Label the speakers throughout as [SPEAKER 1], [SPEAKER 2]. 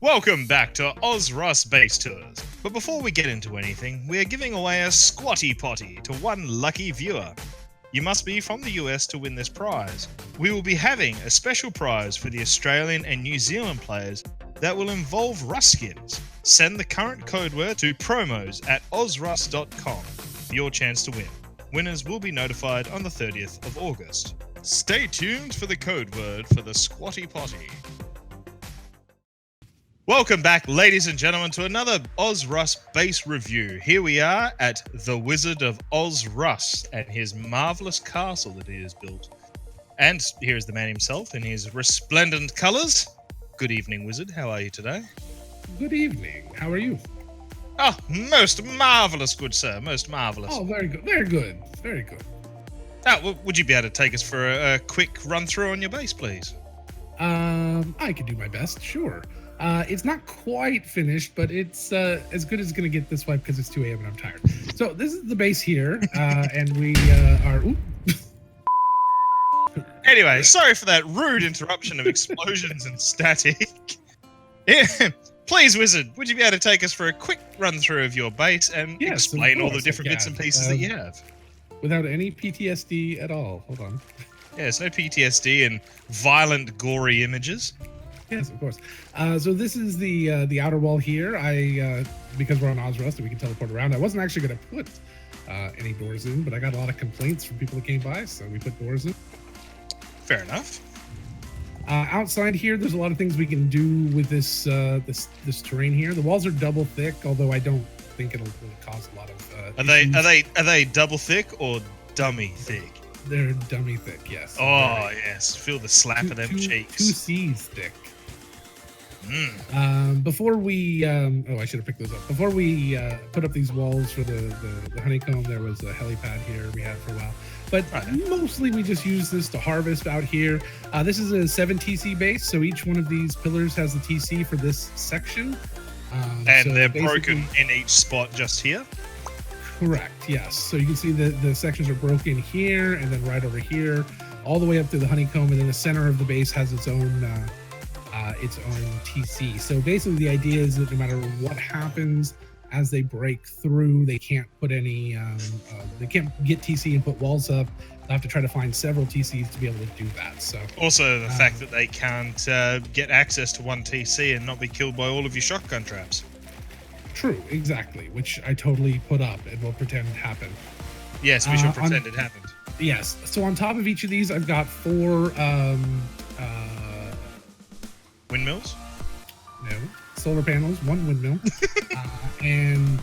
[SPEAKER 1] Welcome back to OzRust Base Tours. But before we get into anything, we are giving away a Squatty Potty to one lucky viewer. You must be from the US to win this prize. We will be having a special prize for the Australian and New Zealand players that will involve Rust skins. Send the current code word to promos@ozrust.com for your chance to win. Winners will be notified on the 30th of August. Stay tuned for the code word for the Squatty Potty. Welcome back, ladies and gentlemen, to another OzRust base review. Here we are at TheWizardOfOzRust and his marvelous castle that he has built. And here is the man himself in his resplendent colors. Good evening, Wizard. How are you today?
[SPEAKER 2] Good evening. How are you?
[SPEAKER 1] Oh, most marvelous, good sir. Most marvelous.
[SPEAKER 2] Oh, very good. Very good. Very good.
[SPEAKER 1] Would you be able to take us for a quick run through on your base, please?
[SPEAKER 2] I can do my best. Sure. It's not quite finished, but it's as good as it's going to get this wipe because it's 2 a.m. and I'm tired. So this is the base here, and we are... Ooh.
[SPEAKER 1] Anyway, sorry for that rude interruption of explosions and static. Yeah. Please, Wizard, would you be able to take us for a quick run-through of your base and explain all the different bits and pieces that you have?
[SPEAKER 2] Without any PTSD at all. Hold on.
[SPEAKER 1] Yes, no PTSD and violent, gory images.
[SPEAKER 2] Yes, of course. So this is the outer wall here. Because we're on OzRust and we can teleport around, I wasn't actually going to put any doors in, but I got a lot of complaints from people that came by, so we put doors in.
[SPEAKER 1] Fair enough.
[SPEAKER 2] Outside here, there's a lot of things we can do with this this terrain here. The walls are double thick, although I don't think it'll really cause a lot of.
[SPEAKER 1] Are they double thick or dummy thick?
[SPEAKER 2] They're dummy thick, yes.
[SPEAKER 1] Oh yes, feel the slap of them cheeks.
[SPEAKER 2] 2 C's thick. Before we, I should have picked those up. Before we put up these walls for the honeycomb, there was a helipad here we had for a while. But mostly we just use this to harvest out here. This is a 7 TC base, so each one of these pillars has the TC for this section.
[SPEAKER 1] And so they're broken in each spot just here?
[SPEAKER 2] Correct, yes. So you can see the sections are broken here and then right over here, all the way up to the honeycomb, and then the center of the base has its own TC. So basically the idea is that no matter what happens as they break through, they can't put any, they can't get TC and put walls up. They'll have to try to find several TCs to be able to do that. So
[SPEAKER 1] also the fact that they can't get access to one TC and not be killed by all of your shotgun traps.
[SPEAKER 2] True, exactly, which I totally put up and will pretend happened.
[SPEAKER 1] Yes, we should pretend it happened.
[SPEAKER 2] Yes. So on top of each of these, I've got 4
[SPEAKER 1] windmills?
[SPEAKER 2] No. Solar panels, 1 windmill. And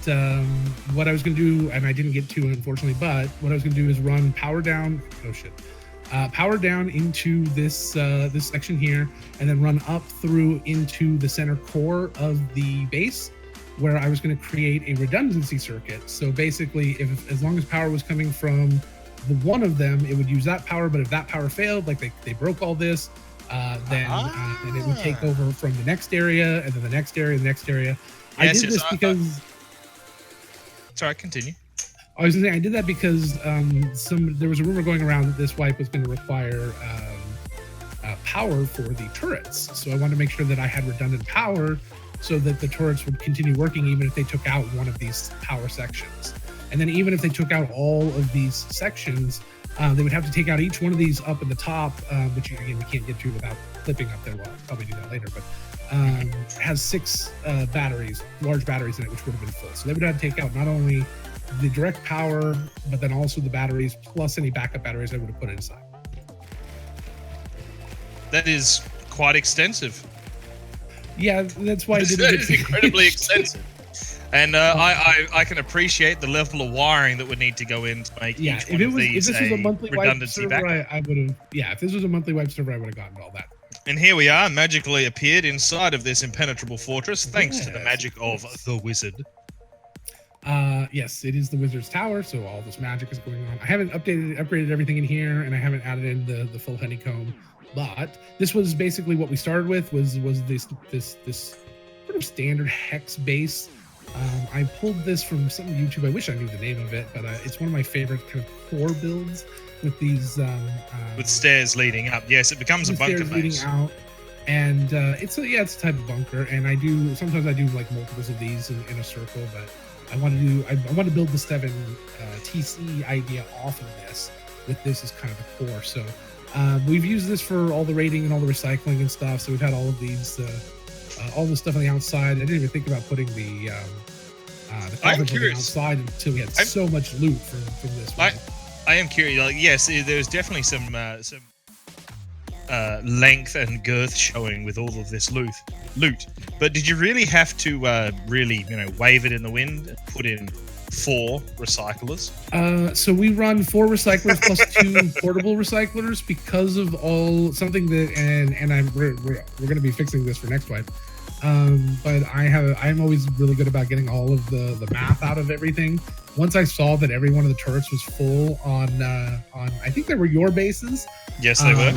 [SPEAKER 2] what I was going to do, and I didn't get to, unfortunately, but what I was going to do is run power down. Oh, shit. Power down into this this section here, and then run up through into the center core of the base, where I was going to create a redundancy circuit. So basically, as long as power was coming from the one of them, it would use that power. But if that power failed, like they broke all this, then it would take over from the next area, and then the next area, and the next area. I did this because...
[SPEAKER 1] Sorry, continue.
[SPEAKER 2] I was going to say, I did that because there was a rumor going around that this wipe was going to require power for the turrets. So I wanted to make sure that I had redundant power so that the turrets would continue working even if they took out one of these power sections. And then even if they took out all of these sections, they would have to take out each one of these up at the top, which again we can't get to without clipping up there. Well, I'll probably do that later, but it has 6 batteries, large batteries in it, which would have been full. So they would have to take out not only the direct power, but then also the batteries, plus any backup batteries I would have put inside.
[SPEAKER 1] That is quite extensive.
[SPEAKER 2] Yeah, that's why I didn't
[SPEAKER 1] get to incredibly extensive. And I can appreciate the level of wiring that would need to go in to make each one of these
[SPEAKER 2] if this was a monthly
[SPEAKER 1] redundancy
[SPEAKER 2] wipe server,
[SPEAKER 1] backup.
[SPEAKER 2] I would have. Yeah, if this was a monthly wipe server, I would have gotten all that.
[SPEAKER 1] And here we are, magically appeared inside of this impenetrable fortress, thanks to the magic of the wizard.
[SPEAKER 2] Yes, it is the wizard's tower, so all this magic is going on. I haven't upgraded everything in here, and I haven't added in the full honeycomb. But this was basically what we started with. Was this sort of standard hex base. I pulled this from some YouTube. I wish I knew the name of it, but it's one of my favorite kind of core builds with these with
[SPEAKER 1] stairs leading up. Yes, it becomes a bunker base.
[SPEAKER 2] Leading out. And it's a type of bunker, and sometimes I do like multiples of these in a circle, but I want to build the 7 TC idea off of this, with this as kind of the core. So we've used this for all the raiding and all the recycling and stuff. So we've had all of these, all the stuff on the outside. I didn't even think about putting the coffins on the outside until we had so much loot from this one.
[SPEAKER 1] I am curious. Like, yes, there's definitely some length and girth showing with all of this loot. But did you really have to really, wave it in the wind and put in 4 recyclers?
[SPEAKER 2] So we run 4 recyclers plus 2 portable recyclers because of something that, and we're going to be fixing this for next wipe. But I'm always really good about getting all of the math out of everything. Once I saw that every one of the turrets was full on I think they were your bases.
[SPEAKER 1] Yes, they were.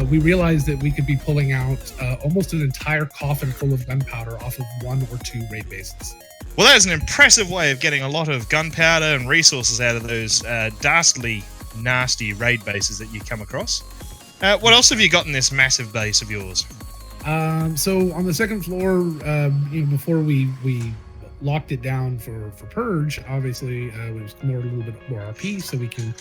[SPEAKER 2] We realized that we could be pulling out almost an entire coffin full of gunpowder off of 1 or 2 raid bases.
[SPEAKER 1] Well, that is an impressive way of getting a lot of gunpowder and resources out of those dastardly, nasty raid bases that you come across. What else have you got in this massive base of yours?
[SPEAKER 2] So on the second floor, before we locked it down for purge, obviously it was a little bit more RP, so we can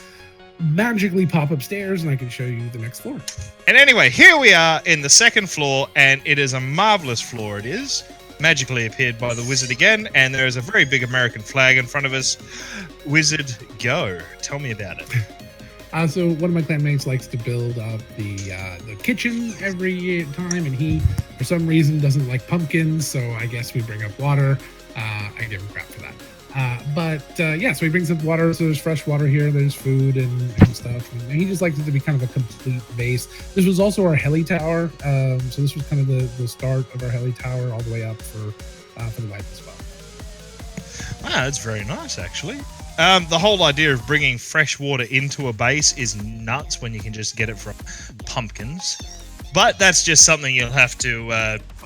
[SPEAKER 2] magically pop upstairs and I can show you the next floor.
[SPEAKER 1] And anyway, here we are in the second floor, and it is a marvelous floor. It is magically appeared by the wizard again, and there is a very big American flag in front of us. Wizard, go. Tell me about it.
[SPEAKER 2] So one of my clanmates likes to build up the kitchen every time, and he, for some reason, doesn't like pumpkins, so I guess we bring up water. I give him crap for that. So he brings up water, so there's fresh water here, there's food and stuff, and he just likes it to be kind of a complete base. This was also our heli tower, so this was kind of the start of our heli tower all the way up for the wipe as well.
[SPEAKER 1] Wow, that's very nice, actually. The whole idea of bringing fresh water into a base is nuts when you can just get it from pumpkins. But that's just something you'll have to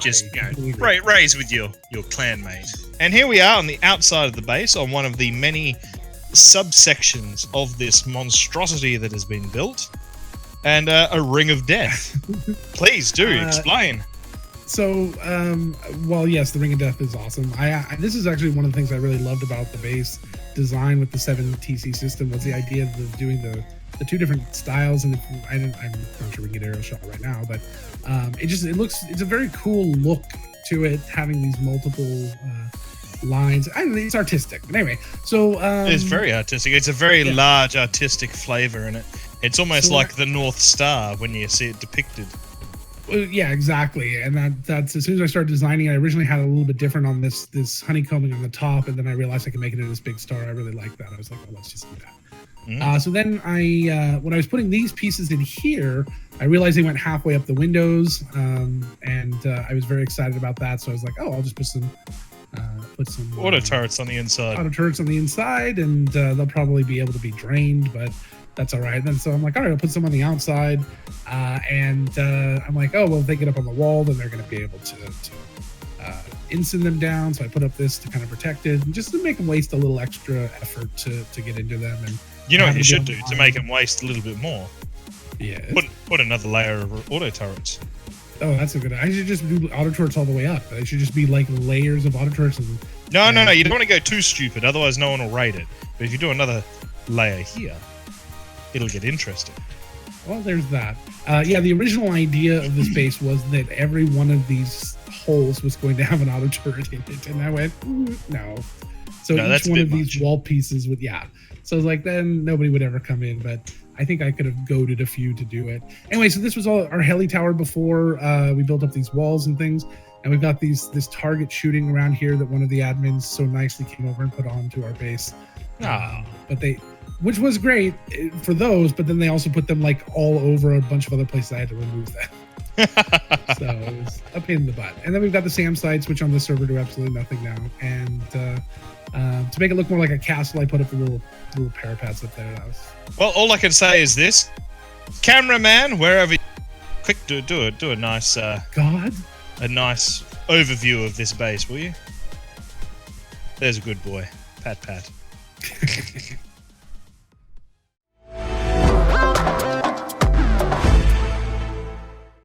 [SPEAKER 1] raise with your clanmate. And here we are on the outside of the base on one of the many subsections of this monstrosity that has been built. And a ring of death. Please do explain.
[SPEAKER 2] So, yes, the Ring of Death is awesome. This is actually one of the things I really loved about the base design with the 7 TC system, was the idea of doing the 2 different styles. And I'm not sure we can get aerial shot right now, but it's a very cool look to it, having these multiple lines. It's artistic. But anyway, so
[SPEAKER 1] it's very artistic. It's a very large artistic flavor in it. It's almost like the North Star when you see it depicted.
[SPEAKER 2] Yeah, exactly. And that's as soon as I started designing, I originally had a little bit different on this honeycombing on the top, and then I realized I could make it into this big star. I really liked that. I was like, oh, let's just do that. So then when I was putting these pieces in here, I realized they went halfway up the windows, and I was very excited about that. So I was like, oh, I'll just put some
[SPEAKER 1] auto turrets on the inside.
[SPEAKER 2] Auto turrets on the inside, and they'll probably be able to be drained, but that's all right. Then so I'm like, all right, I'll put some on the outside, and I'm like, oh, well, if they get up on the wall, then they're going to be able to ensign them down. So I put up this to kind of protect it, and just to make them waste a little extra effort to get into them. And
[SPEAKER 1] you know what you should do to make them waste a little bit more?
[SPEAKER 2] Yeah.
[SPEAKER 1] Put another layer of auto turrets.
[SPEAKER 2] Oh, that's a good idea. I should just do auto turrets all the way up. They should just be like layers of auto turrets.
[SPEAKER 1] No. You don't want to go too stupid, otherwise no one will raid it. But if you do another layer here, it'll get interesting.
[SPEAKER 2] Well, there's that. The original idea of this base was that every one of these holes was going to have an auto turret in it, and I went, no. So each one of these wall pieces would, So I was like, then nobody would ever come in, but I think I could have goaded a few to do it. Anyway, so this was all our heli tower before we built up these walls and things, and we've got this target shooting around here that one of the admins so nicely came over and put onto our base. Which was great for those, but then they also put them like all over a bunch of other places. I had to remove them. So it was a pain in the butt. And then we've got the SAM sites, which on this server do absolutely nothing now. And to make it look more like a castle, I put up a little parapets up there.
[SPEAKER 1] Well, all I can say is this: cameraman, wherever you quick, do a nice a nice overview of this base, will you? There's a good boy. Pat.